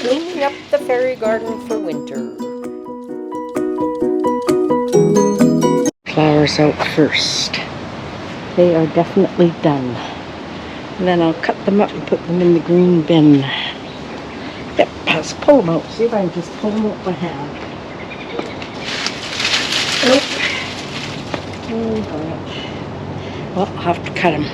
Cleaning up the fairy garden for winter. Flowers out first. They are definitely done. And then I'll cut them up and put them in the green bin. Yep, let's pull them out. See if I can just pull them out by hand. Nope. Well, I'll have to cut them.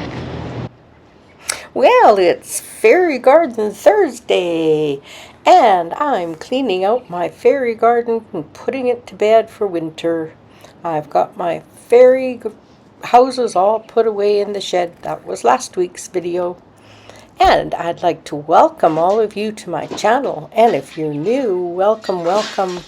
Well, it's Fairy Garden Thursday, and I'm cleaning out my fairy garden and putting it to bed for winter. I've got my fairy houses all put away in the shed. That was last week's video. And I'd like to welcome all of you to my channel. And if you're new, welcome, welcome.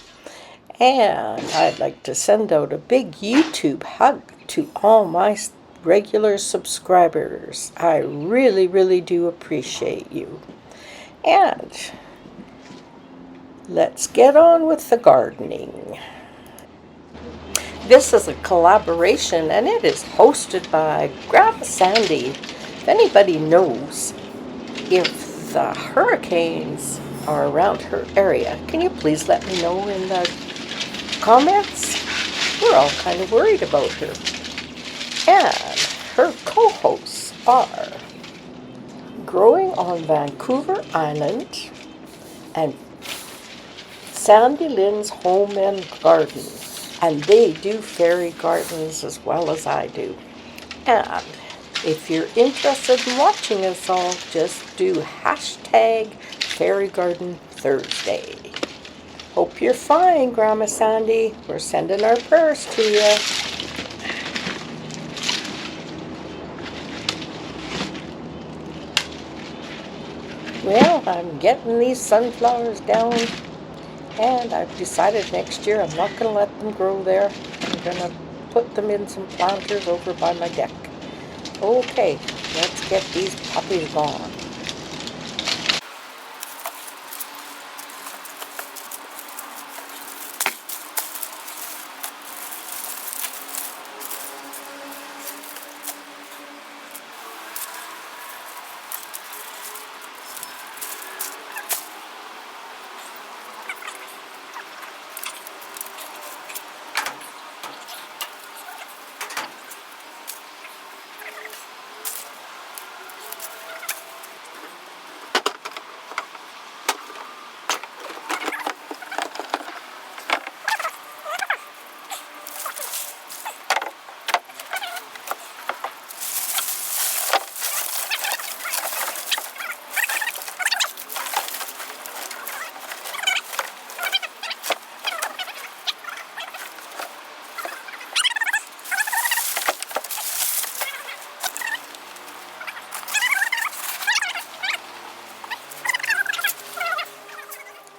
And I'd like to send out a big YouTube hug to all my regular subscribers. I really, really do appreciate you. And let's get on with the gardening. This is a collaboration, and it is hosted by Grandma Sandy. If anybody knows if the hurricanes are around her area, can you please let me know in the comments? We're all kind of worried about her. And her co-hosts are Growing on Vancouver Island and Sandy Lynn's Home and Garden. And they do fairy gardens as well as I do. And if you're interested in watching us all, just do hashtag Fairy Garden Thursday. Hope you're fine, Grandma Sandy. We're sending our prayers to you. Well, I'm getting these sunflowers down, and I've decided next year I'm not going to let them grow there. I'm going to put them in some planters over by my deck. Okay, let's get these puppies gone.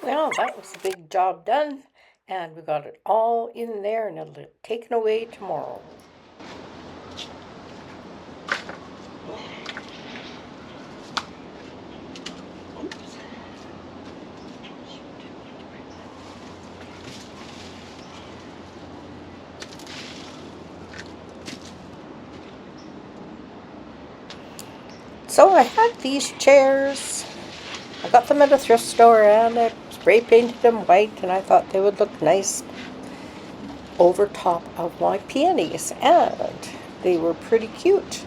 Well, that was a big job done, and we got it all in there, and it'll be taken away tomorrow. So I had these chairs. I got them at a thrift store, and I spray painted them white, and I thought they would look nice over top of my peonies, and they were pretty cute.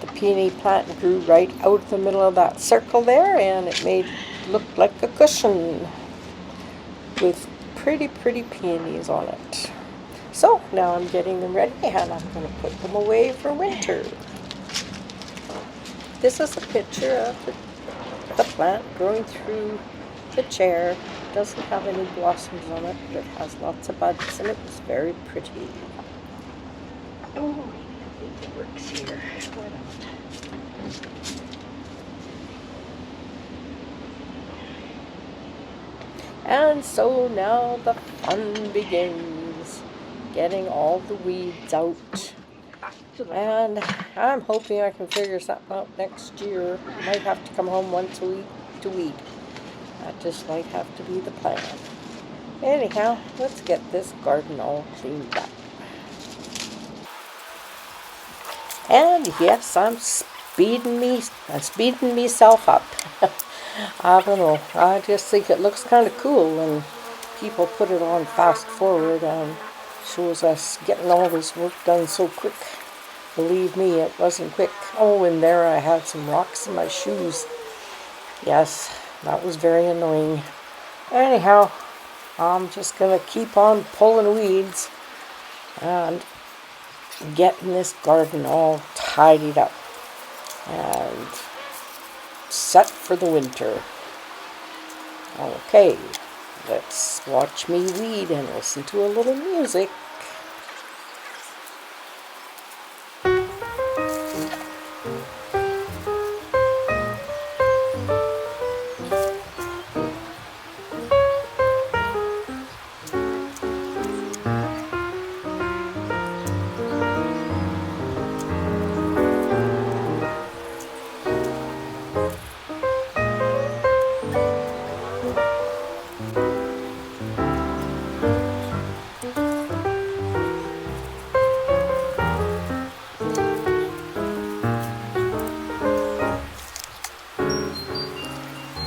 The peony plant grew right out of the middle of that circle there, and it made look like a cushion with pretty peonies on it. So now I'm getting them ready, and I'm going to put them away for winter. This is a picture of the plant growing through the chair. It doesn't have any blossoms on it, but it has lots of buds, and it was very pretty. Oh, I think it works here. Why not? And so now the fun begins, getting all the weeds out. And I'm hoping I can figure something out next year. I might have to come home once a week to weed. That just might have to be the plan. Anyhow, let's get this garden all cleaned up. And yes, I'm speeding myself up. I don't know. I just think it looks kind of cool when people put it on fast forward and shows us getting all this work done so quick. Believe me, it wasn't quick. Oh, and there I had some rocks in my shoes. Yes, that was very annoying. Anyhow, I'm just going to keep on pulling weeds and getting this garden all tidied up and set for the winter. Okay, let's watch me weed and listen to a little music.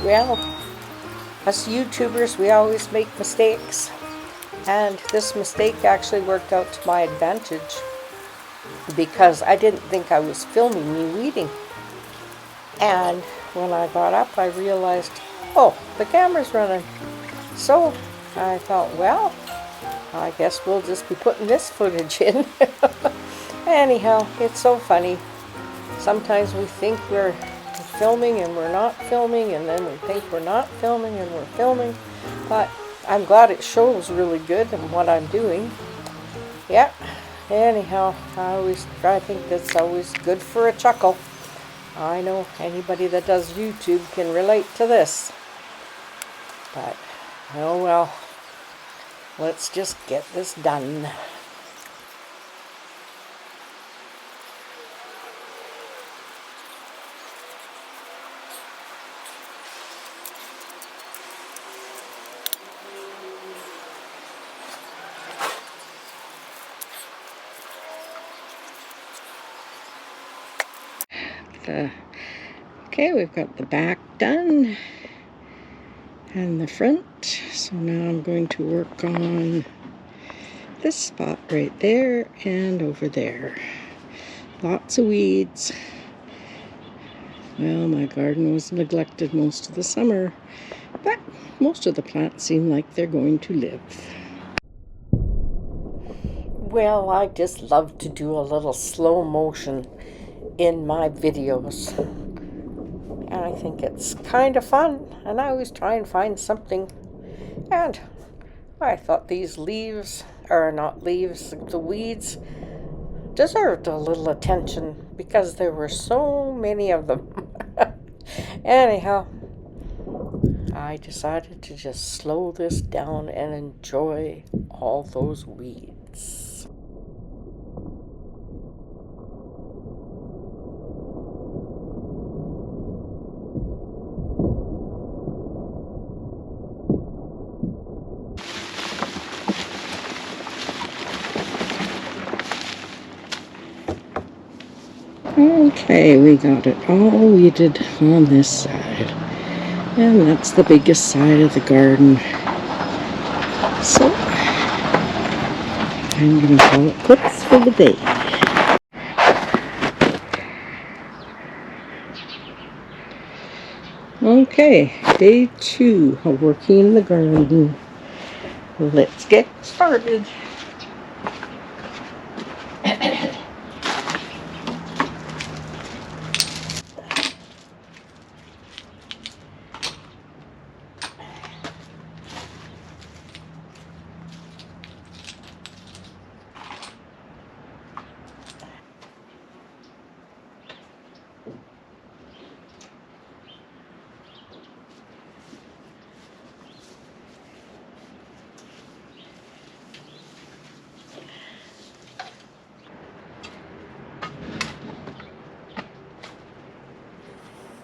Well, us YouTubers, we always make mistakes, and this mistake actually worked out to my advantage because I didn't think I was filming me weeding. And when I got up, I realized, oh, the camera's running. So I thought, well, I guess we'll just be putting this footage in. Anyhow, it's so funny. Sometimes we think we're filming and we're not filming, and then we think we're not filming and we're filming. But I'm glad it shows really good in what I'm doing. Yeah. Anyhow, I think that's always good for a chuckle. I know anybody that does YouTube can relate to this. But, oh well, let's just get this done. Okay, we've got the back done and the front. So now I'm going to work on this spot right there and over there. Lots of weeds. Well, my garden was neglected most of the summer, but most of the plants seem like they're going to live. Well, I just love to do a little slow motion in my videos. And I think it's kind of fun, and I always try and find something. And I thought these leaves, or not leaves, the weeds, deserved a little attention because there were so many of them. Anyhow, I decided to just slow this down and enjoy all those weeds. Okay, we got it all weeded on this side, and that's the biggest side of the garden. So I'm going to call it quits for the day. Okay, day 2 of working in the garden. Let's get started.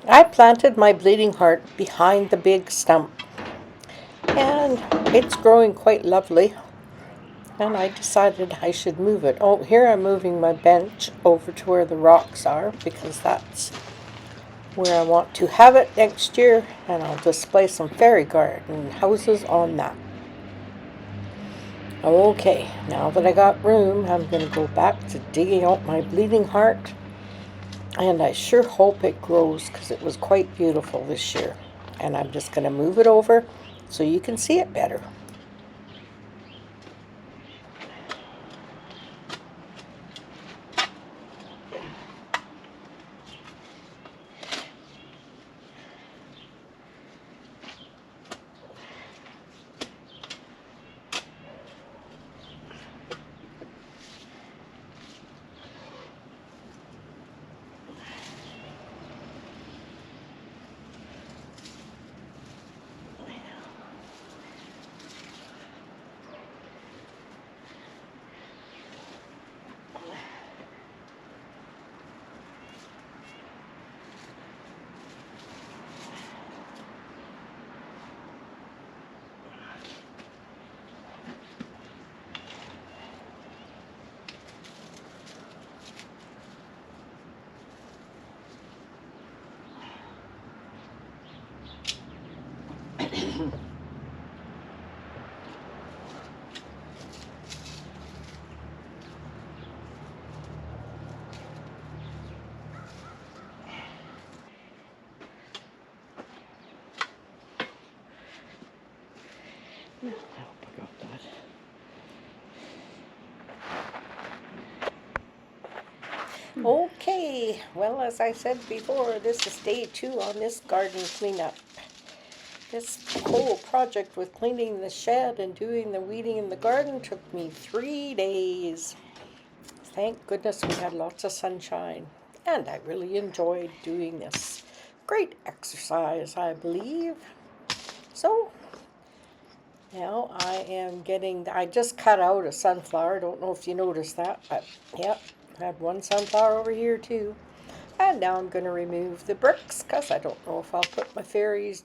I planted my bleeding heart behind the big stump, and it's growing quite lovely, and I decided I should move it. Oh, here I'm moving my bench over to where the rocks are because that's where I want to have it next year, and I'll display some fairy garden houses on that. Okay, now that I got room, I'm going to go back to digging out my bleeding heart, and I sure hope it grows because it was quite beautiful this year. And I'm just going to move it over so you can see it better. I hope I got that. Okay, well, as I said before, this is day 2 on this garden cleanup. This whole project with cleaning the shed and doing the weeding in the garden took me 3 days. Thank goodness we had lots of sunshine, and I really enjoyed doing this. Great exercise, I believe. So, now I just cut out a sunflower. Don't know if you noticed that, but yep, I had one sunflower over here too. And now I'm going to remove the bricks because I don't know if I'll put my fairy's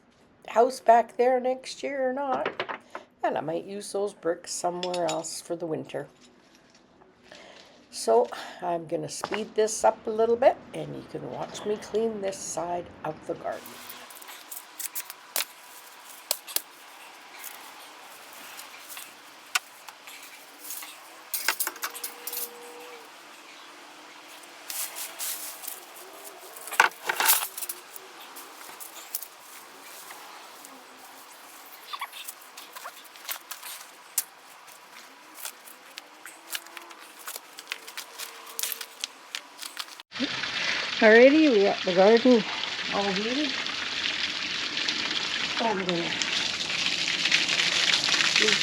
house back there next year or not. And I might use those bricks somewhere else for the winter. So I'm going to speed this up a little bit and you can watch me clean this side of the garden. Alrighty, we got the garden all weeded. So I'm going to give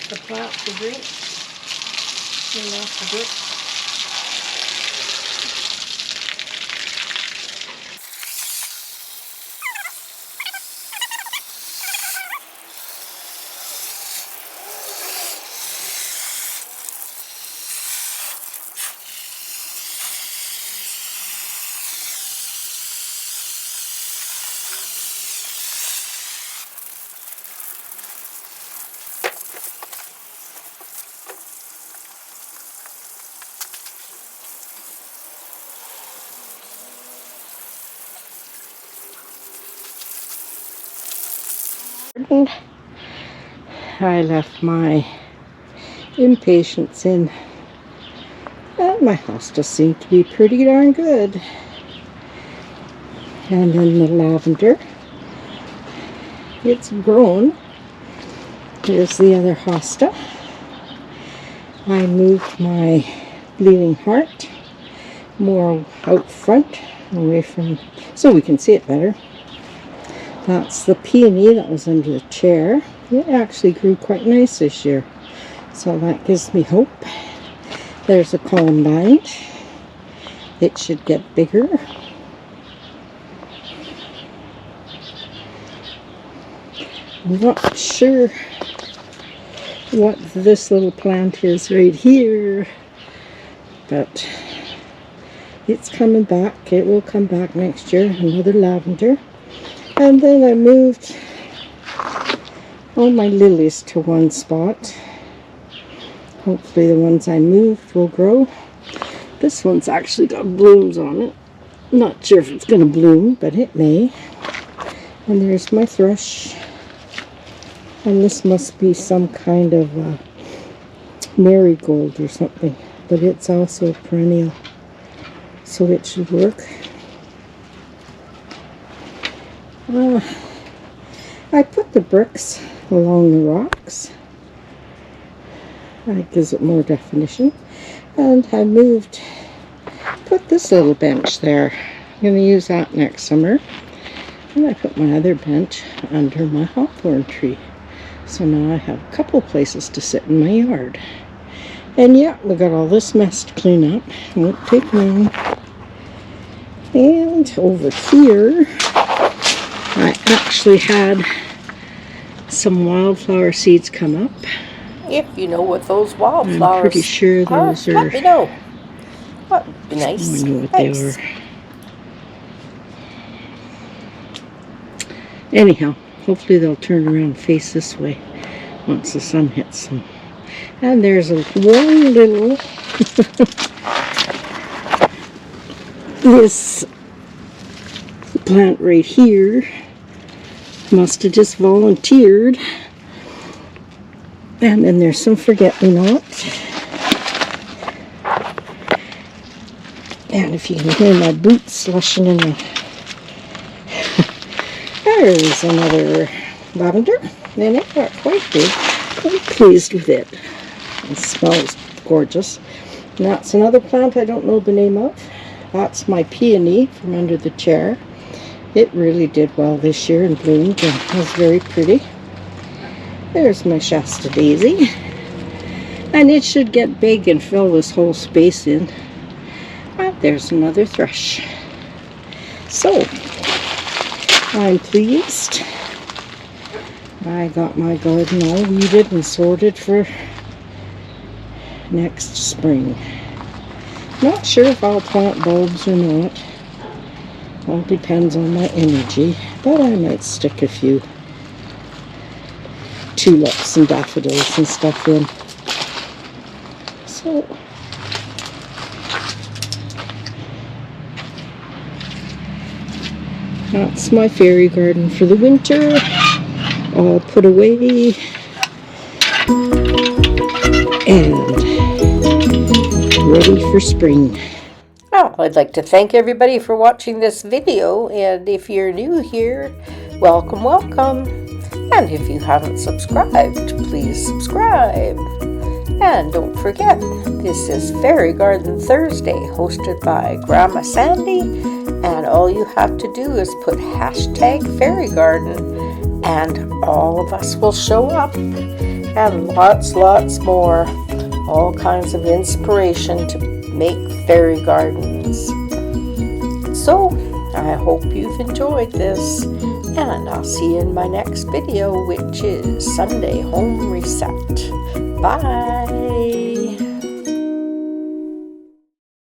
the plants a drink. Clean off the dirt. I left my impatiens in, and my hostas seem to be pretty darn good. And then the lavender, it's grown. Here's the other hosta. I moved my bleeding heart more out front, away from, so we can see it better. That's the peony that was under the chair. It actually grew quite nice this year, so that gives me hope. There's a columbine. It should get bigger. I'm not sure what this little plant is right here, but it's coming back. It will come back next year. Another lavender. And then I moved all my lilies to one spot. Hopefully the ones I moved will grow. This one's actually got blooms on it. Not sure if it's going to bloom, but it may. And there's my thrush. And this must be some kind of marigold or something. But it's also perennial. So it should work. I put the bricks along the rocks. That gives it more definition. And I put this little bench there. I'm going to use that next summer. And I put my other bench under my hawthorn tree. So now I have a couple places to sit in my yard. And yeah, we got all this mess to clean up. It won't take long. And over here, I actually had some wildflower seeds come up. If you know what those wildflowers I'm pretty sure those are. Let me know. That would be nice. I know what Thanks. they were. Anyhow, hopefully they'll turn around and face this way once the sun hits them. And there's one little this plant right here must have just volunteered. And then there's some forget-me-not. And if you can hear my boots slushing in the... There's another lavender. And it got quite big. Quite pleased with it. It smells gorgeous. And that's another plant I don't know the name of. That's my peony from under the chair. It really did well this year and bloomed and was very pretty. There's my Shasta daisy. And it should get big and fill this whole space in. And there's another thrush. So, I'm pleased. I got my garden all weeded and sorted for next spring. Not sure if I'll plant bulbs or not. All depends on my energy, but I might stick a few tulips and daffodils and stuff in. So that's my fairy garden for the winter, all put away and ready for spring. Well, I'd like to thank everybody for watching this video, and if you're new here, welcome, welcome. And if you haven't subscribed, please subscribe. And don't forget, this is Fairy Garden Thursday, hosted by Grandma Sandy, and all you have to do is put #FairyGarden, and all of us will show up, and lots more, all kinds of inspiration to make fairy gardens. So, I hope you've enjoyed this, and I'll see you in my next video, which is Sunday Home Reset. Bye!